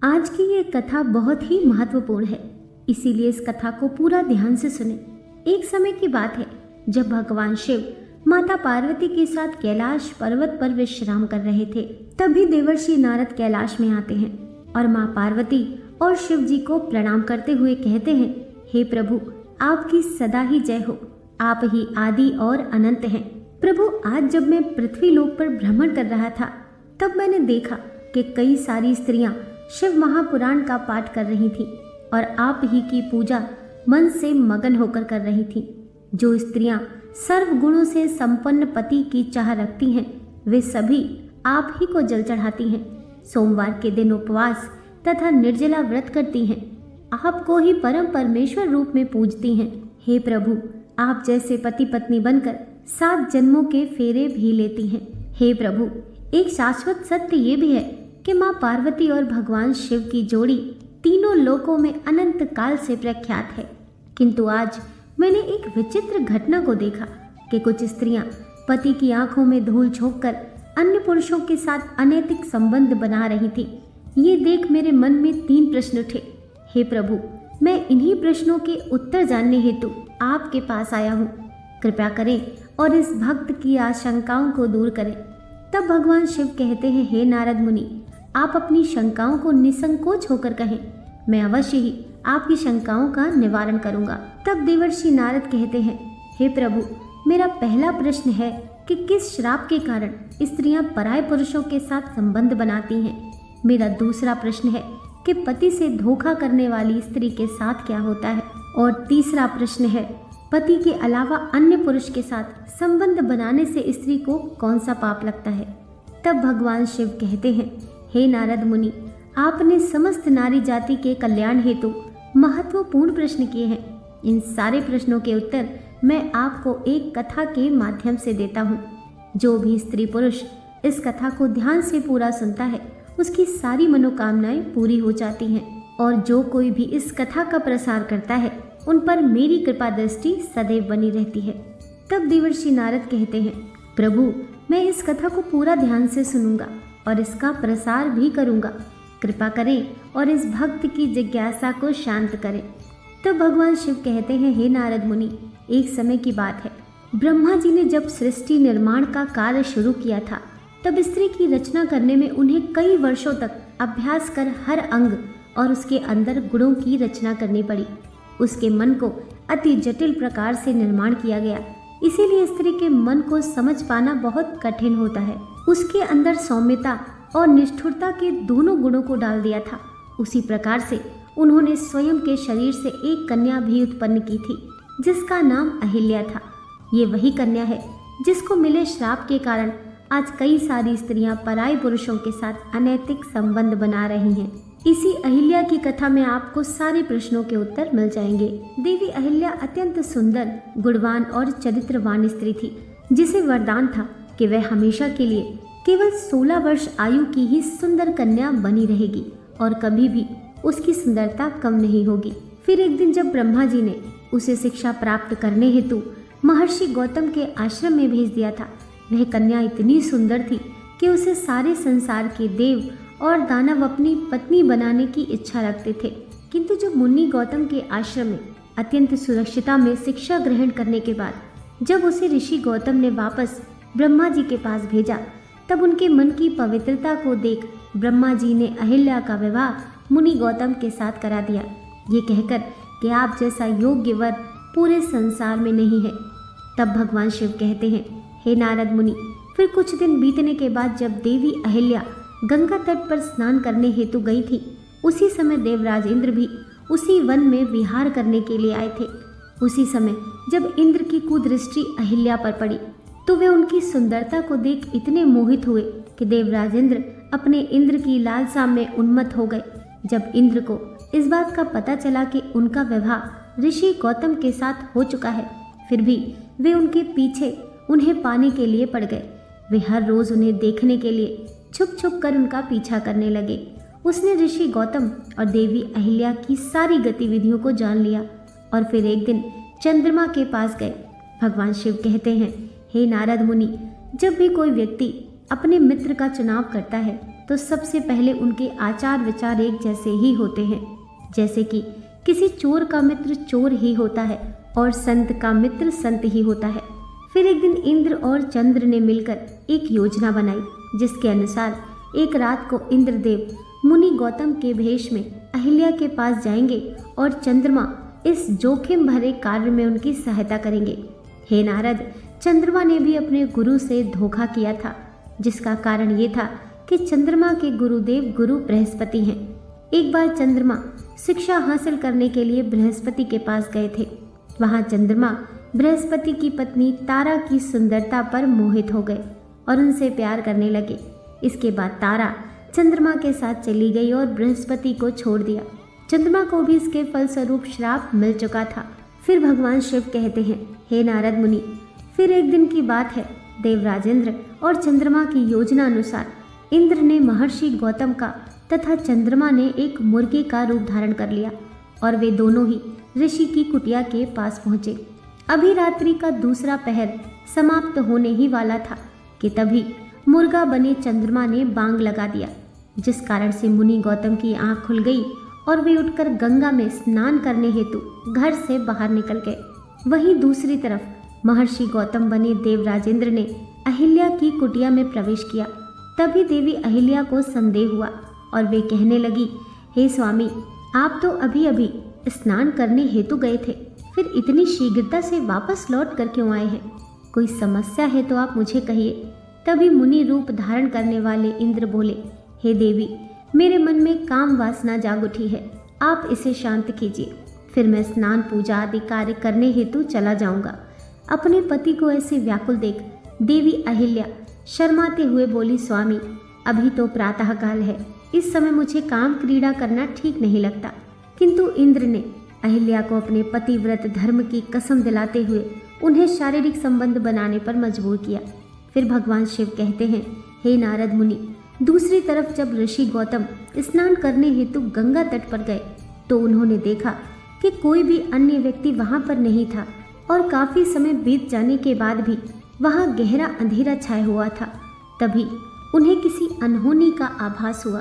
आज की ये कथा बहुत ही महत्वपूर्ण है, इसीलिए इस कथा को पूरा ध्यान से सुने। एक समय की बात है जब भगवान शिव माता पार्वती के साथ कैलाश पर्वत पर विश्राम कर रहे थे। तभी देवर्षि नारद कैलाश में आते हैं और माँ पार्वती और शिव जी को प्रणाम करते हुए कहते हैं, हे प्रभु, आपकी सदा ही जय हो। आप ही आदि और अनंत हैं। प्रभु, आज जब मैं पृथ्वी लोक पर भ्रमण कर रहा था तब मैंने देखा कि कई सारी स्त्रियां शिव महापुराण का पाठ कर रही थीं और आप ही की पूजा मन से मगन होकर कर रही थीं। जो स्त्रियां सर्व गुणों से संपन्न पति की चाह रखती हैं, वे सभी आप ही को जल चढ़ाती हैं। सोमवार के दिन उपवास तथा निर्जला व्रत करती हैं। आपको ही परम परमेश्वर रूप में पूजती हैं। हे प्रभु, आप जैसे पति पत्नी बनकर 7 जन्मों के फेरे भी लेती हैं। हे प्रभु, एक शाश्वत सत्य ये भी है कि माँ पार्वती और भगवान शिव की जोड़ी तीनों लोकों में अनंत काल से प्रख्यात है। किंतु आज मैंने एक विचित्र घटना को देखा कि कुछ स्त्रियां पति की आंखों में धूल झोंककर अन्य पुरुषों के साथ अनैतिक संबंध बना रही थी। ये देख मेरे मन में 3 प्रश्न उठे। हे प्रभु, मैं इन्हीं प्रश्नों के उत्तर जानने हेतु आपके पास आया हूँ। कृपया करें और इस भक्त की आशंकाओं को दूर करें। तब भगवान शिव कहते हैं, हे नारद मुनि, आप अपनी शंकाओं को निसंकोच होकर कहें, मैं अवश्य ही आपकी शंकाओं का निवारण करूंगा। तब देवर्षि नारद कहते हैं, हे प्रभु, मेरा पहला प्रश्न है कि किस श्राप के कारण स्त्रियां पराये पुरुषों के साथ संबंध बनाती हैं। मेरा दूसरा प्रश्न है कि पति से धोखा करने वाली स्त्री के साथ क्या होता है। और तीसरा प्रश्न है, पति के अलावा अन्य पुरुष के साथ संबंध बनाने से स्त्री को कौन सा पाप लगता है। तब भगवान शिव कहते हैं, हे नारद मुनि, आपने समस्त नारी जाति के कल्याण हेतु महत्वपूर्ण प्रश्न किए हैं। इन सारे प्रश्नों के उत्तर मैं आपको एक कथा के माध्यम से देता हूँ। जो भी स्त्री पुरुष इस कथा को ध्यान से पूरा सुनता है, उसकी सारी मनोकामनाएं पूरी हो जाती हैं। और जो कोई भी इस कथा का प्रसार करता है, उन पर मेरी कृपा दृष्टि सदैव बनी रहती है। तब देवर्षि नारद कहते हैं, प्रभु, मैं इस कथा को पूरा ध्यान से सुनूंगा और इसका प्रसार भी करूंगा। कृपा करें और इस भक्त की जिज्ञासा को शांत करें। तब भगवान शिव कहते हैं, हे नारद मुनि, एक समय की बात है, ब्रह्मा जी ने जब सृष्टि निर्माण का कार्य शुरू किया था, तब स्त्री की रचना करने में उन्हें कई वर्षों तक अभ्यास कर हर अंग और उसके अंदर गुणों की रचना करनी पड़ी। उसके मन को अति जटिल प्रकार से निर्माण किया गया, इसीलिए स्त्री के मन को समझ पाना बहुत कठिन होता है। उसके अंदर सौम्यता और निष्ठुरता के दोनों गुणों को डाल दिया था। उसी प्रकार से उन्होंने स्वयं के शरीर से एक कन्या भी उत्पन्न की थी, जिसका नाम अहिल्या था। ये वही कन्या है जिसको मिले श्राप के कारण आज कई सारी स्त्रियां पराये पुरुषों के साथ अनैतिक संबंध बना रही हैं। इसी अहिल्या की कथा में आपको सारे प्रश्नों के उत्तर मिल जाएंगे। देवी अहिल्या अत्यंत सुंदर, गुणवान और चरित्रवान स्त्री थी, जिसे वरदान था कि वह हमेशा के लिए केवल 16 वर्ष आयु की ही सुंदर कन्या बनी रहेगी और कभी भी उसकी सुंदरता कम नहीं होगी। फिर एक दिन जब ब्रह्मा जी ने उसे शिक्षा प्राप्त करने हेतु महर्षि गौतम के आश्रम में भेज दिया था, वह कन्या इतनी सुंदर थी कि उसे सारे संसार के देव और दानव अपनी पत्नी बनाने की इच्छा रखते थे। किंतु जब मुनि गौतम के आश्रम में अत्यंत सुरक्षिता में शिक्षा ग्रहण करने के बाद जब उसे ऋषि गौतम ने वापस ब्रह्मा जी के पास भेजा, तब उनके मन की पवित्रता को देख ब्रह्मा जी ने अहिल्या का विवाह मुनि गौतम के साथ करा दिया, ये कहकर कि आप जैसा योग्य वर पूरे संसार में नहीं है। तब भगवान शिव कहते हैं, हे नारद मुनि, फिर कुछ दिन बीतने के बाद जब देवी अहिल्या गंगा तट पर स्नान करने हेतु गई थी, उसी समय देवराज इंद्र भी उसी वन में विहार करने के लिए आए थे। उसी समय जब इंद्र की कुदृष्टि अहिल्या पर पड़ी, तो वे उनकी सुंदरता को देख इतने मोहित हुए कि देवराज इंद्र अपने इंद्र की लालसा में उन्मत्त हो गए। जब इंद्र को इस बात का पता चला कि उनका विवाह ऋषि गौतम के साथ हो चुका है, फिर भी वे उनके पीछे उन्हें पाने के लिए पड़ गए। वे हर रोज उन्हें देखने के लिए छुप छुप कर उनका पीछा करने लगे। उसने ऋषि गौतम और देवी अहिल्या की सारी गतिविधियों को जान लिया और फिर एक दिन चंद्रमा के पास गए। भगवान शिव कहते हैं, हे नारद मुनि, जब भी कोई व्यक्ति अपने मित्र का चुनाव करता है तो सबसे पहले उनके आचार विचार एक जैसे ही होते हैं। जैसे कि किसी चोर का मित्र चोर ही होता है और संत का मित्र संत ही होता है। फिर एक दिन इंद्र और चंद्र ने मिलकर एक योजना बनाई, जिसके अनुसार एक रात को इंद्रदेव मुनि गौतम के भेष में अहिल्या के पास जाएंगे और चंद्रमा इस जोखिम भरे कार्य में उनकी सहायता करेंगे। हे नारद, चंद्रमा ने भी अपने गुरु से धोखा किया था, जिसका कारण ये था कि चंद्रमा के गुरुदेव गुरु बृहस्पति हैं। एक बार चंद्रमा शिक्षा हासिल करने के लिए बृहस्पति के पास गए थे। वहां चंद्रमा बृहस्पति की पत्नी तारा की सुंदरता पर मोहित हो गए और उनसे प्यार करने लगे। इसके बाद तारा चंद्रमा के साथ चली गई और बृहस्पति को छोड़ दिया। चंद्रमा को भी इसके फलस्वरूप श्राप मिल चुका था। फिर भगवान शिव कहते हैं, हे नारद मुनि, फिर एक दिन की बात है, देवराज इंद्र और चंद्रमा की योजना अनुसार इंद्र ने महर्षि गौतम का तथा चंद्रमा ने एक मुर्गे का रूप धारण कर लिया और वे दोनों ही ऋषि की कुटिया के पास पहुंचे। अभी रात्रि का दूसरा पहर समाप्त होने ही वाला था कि तभी मुर्गा बने चंद्रमा ने बांग लगा दिया, जिस कारण से मुनि गौतम की आंख खुल गई और वे उठकर गंगा में स्नान करने हेतु घर से बाहर निकल गए। वहीं दूसरी तरफ महर्षि गौतम बने देवराज इंद्र ने अहिल्या की कुटिया में प्रवेश किया। तभी देवी अहिल्या को संदेह हुआ और वे कहने लगी, हे स्वामी, आप तो अभी अभी स्नान करने हेतु गए थे, फिर इतनी शीघ्रता से वापस लौट कर क्यों आए हैं? कोई समस्या है तो आप मुझे कहिए। तभी मुनि रूप धारण करने वाले इंद्र बोले, हे देवी, मेरे मन में काम वासना जाग उठी है, आप इसे शांत कीजिए, फिर मैं स्नान पूजा आदि कार्य करने हेतु चला जाऊंगा। अपने पति को ऐसे व्याकुल देख देवी अहिल्या शर्माते हुए बोली, स्वामी, अभी तो प्रातः काल है, इस समय मुझे काम क्रीड़ा करना ठीक नहीं लगता। किंतु इंद्र ने अहिल्या को अपने पतिव्रत धर्म की कसम दिलाते हुए उन्हें शारीरिक संबंध बनाने पर मजबूर किया। फिर भगवान शिव कहते हैं, हे नारद मुनि, दूसरी तरफ जब ऋषि गौतम स्नान करने हेतु गंगा तट पर गए तो उन्होंने देखा कि कोई भी अन्य व्यक्ति वहां पर नहीं था और काफी समय बीत जाने के बाद भी वहां गहरा अंधेरा छाया हुआ था। तभी उन्हें किसी अनहोनी का आभास हुआ।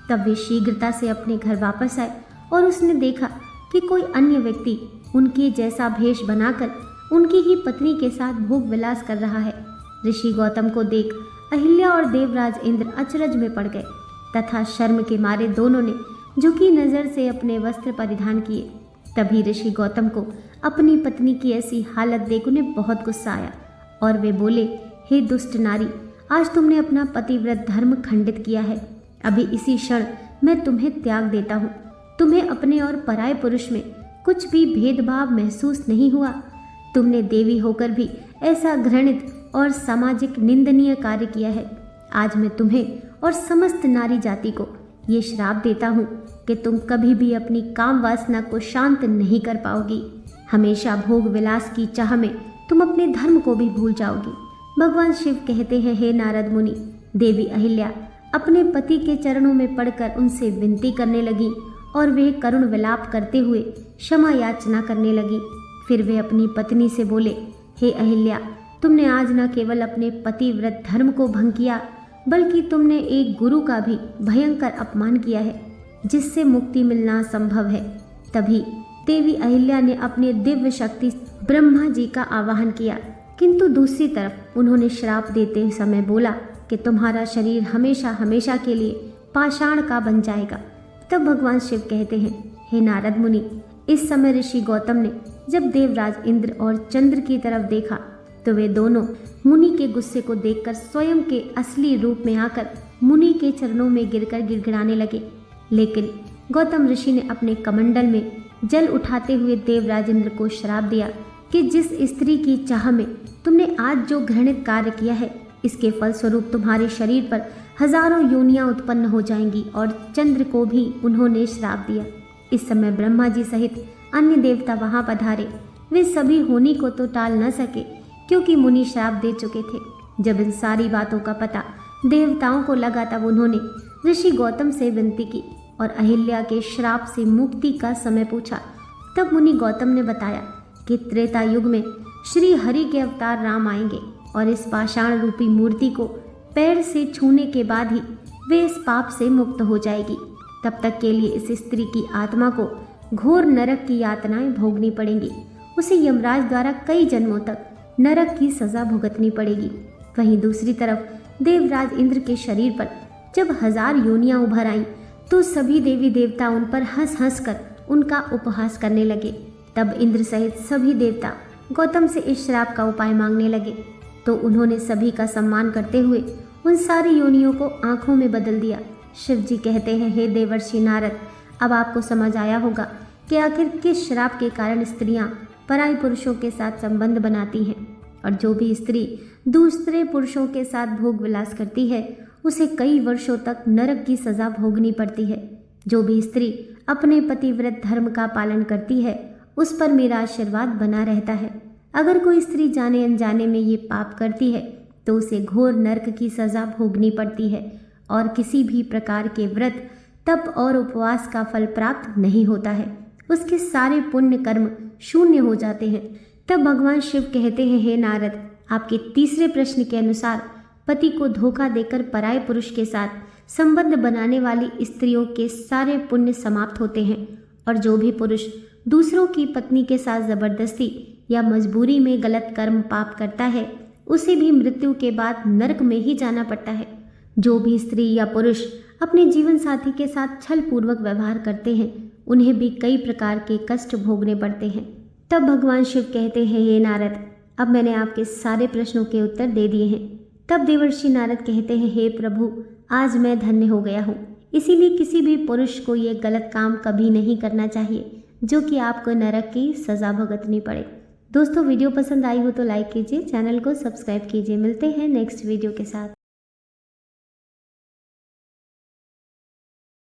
तब वे शीघ्रता से अपने घर वापस आए और उसने देखा कि कोई अन्य व्यक्ति उनके जैसा भेष बनाकर उनकी ही पत्नी के साथ भोग विलास कर रहा है। ऋषि गौतम को देख अहिल्या और देवराज इंद्र अचरज में पड़ गए तथा शर्म के मारे दोनों ने झुकी नजर से अपने वस्त्र परिधान किए। तभी ऋषि गौतम को अपनी पत्नी की ऐसी हालत देख उन्हें बहुत गुस्सा आया और वे बोले, हे दुष्ट नारी, आज तुमने अपना पतिव्रत धर्म खंडित किया है। अभी इसी क्षण मैं तुम्हें त्याग देता हूँ। तुम्हें अपने और पराये पुरुष में कुछ भी भेदभाव महसूस नहीं हुआ? तुमने देवी होकर भी ऐसा घृणित और सामाजिक निंदनीय कार्य किया है। आज मैं तुम्हें और समस्त नारी जाति को ये श्राप देता हूँ कि तुम कभी भी अपनी काम वासना को शांत नहीं कर पाओगी। हमेशा भोग विलास की चाह में तुम अपने धर्म को भी भूल जाओगी। भगवान शिव कहते हैं, हे नारद मुनि, देवी अहिल्या अपने पति के चरणों में पड़कर उनसे विनती करने लगी और वे करुण विलाप करते हुए क्षमा याचना करने लगी। फिर वे अपनी पत्नी से बोले, हे अहिल्या, तुमने आज न केवल अपने पतिव्रत धर्म को भंग किया, बल्कि तुमने एक गुरु का भी भयंकर अपमान किया है, जिससे मुक्ति मिलना संभव है। तभी देवी अहिल्या ने अपने दिव्य शक्ति ब्रह्मा जी का आवाहन किया, किंतु दूसरी तरफ उन्होंने श्राप देते समय बोला कि तुम्हारा शरीर हमेशा हमेशा के लिए पाषाण का बन जाएगा। तब भगवान शिव कहते हैं, हे नारद मुनि, इस समय ऋषि गौतम ने जब देवराज इंद्र और चंद्र की तरफ देखा तो वे दोनों मुनि के गुस्से को देखकर स्वयं के असली रूप में आकर मुनि के चरणों में गिरकर गिड़गिड़ाने लगे। लेकिन गौतम ऋषि ने अपने कमंडल में जल उठाते हुए देवराज इंद्र को श्राप दिया कि जिस स्त्री की चाह में तुमने आज जो घृणित कार्य किया है, इसके फलस्वरूप तुम्हारे शरीर पर हजारों योनियां उत्पन्न हो जाएंगी। और चंद्र को भी उन्होंने श्राप दिया। इस समय ब्रह्मा जी सहित अन्य देवता वहां पधारे। वे सभी होनी को तो टाल न सके, क्योंकि मुनि श्राप दे चुके थे। जब इन सारी बातों का पता देवताओं को लगा तब उन्होंने ऋषि गौतम से विनती की और अहिल्या के श्राप से मुक्ति का समय पूछा। तब मुनि गौतम ने बताया कि त्रेता युग में श्री हरि के अवतार राम आएंगे और इस पाषाण रूपी मूर्ति को पैर से छूने के बाद ही वे इस पाप से मुक्त हो जाएगी। तब तक के लिए इस स्त्री की आत्मा को घोर नरक की यातनाएं भोगनी पड़ेंगी। उसे यमराज द्वारा कई जन्मों तक नरक की सजा भुगतनी पड़ेगी। वहीं दूसरी तरफ देवराज इंद्र के शरीर पर जब 1000 योनियां उभर आईं तो सभी देवी देवता उन पर हंस हंस कर उनका उपहास करने लगे। तब इंद्र सहित सभी देवता गौतम से इस श्राप का उपाय मांगने लगे, तो उन्होंने सभी का सम्मान करते हुए उन सारी योनियों को आंखों में बदल दिया। शिव जी कहते हैं, हे देवर्षि नारद, अब आपको समझ आया होगा कि आखिर किस श्राप के कारण स्त्रियां पराई पुरुषों के साथ संबंध बनाती हैं, और जो भी स्त्री दूसरे पुरुषों के साथ भोग विलास करती है उसे कई वर्षों तक नरक की सजा भोगनी पड़ती है। जो भी स्त्री अपने पतिव्रत धर्म का पालन करती है उस पर मेरा आशीर्वाद बना रहता है। अगर कोई स्त्री जाने अनजाने में ये पाप करती है तो उसे घोर नरक की सजा भोगनी पड़ती है और किसी भी प्रकार के व्रत, तप और उपवास का फल प्राप्त नहीं होता है। उसके सारे पुण्य कर्म शून्य हो जाते हैं। तब भगवान शिव कहते हैं, हे नारद, आपके तीसरे प्रश्न के अनुसार पति को धोखा देकर पराये पुरुष के साथ संबंध बनाने वाली स्त्रियों के सारे पुण्य समाप्त होते हैं, और जो भी पुरुष दूसरों की पत्नी के साथ जबरदस्ती या मजबूरी में गलत कर्म पाप करता है उसे भी मृत्यु के बाद नरक में ही जाना पड़ता है। जो भी स्त्री या पुरुष अपने जीवन साथी के साथ छल पूर्वक व्यवहार करते हैं उन्हें भी कई प्रकार के कष्ट भोगने पड़ते हैं। तब भगवान शिव कहते हैं, हे नारद, अब मैंने आपके सारे प्रश्नों के उत्तर दे दिए हैं। तब देवर्षि नारद कहते हैं, हे प्रभु, आज मैं धन्य हो गया हूँ। इसीलिए किसी भी पुरुष को ये गलत काम कभी नहीं करना चाहिए जो कि आपको नरक की सजा भुगतनी पड़े। दोस्तों, वीडियो पसंद आई हो तो लाइक कीजिए, चैनल को सब्सक्राइब कीजिए। मिलते हैं नेक्स्ट वीडियो के साथ।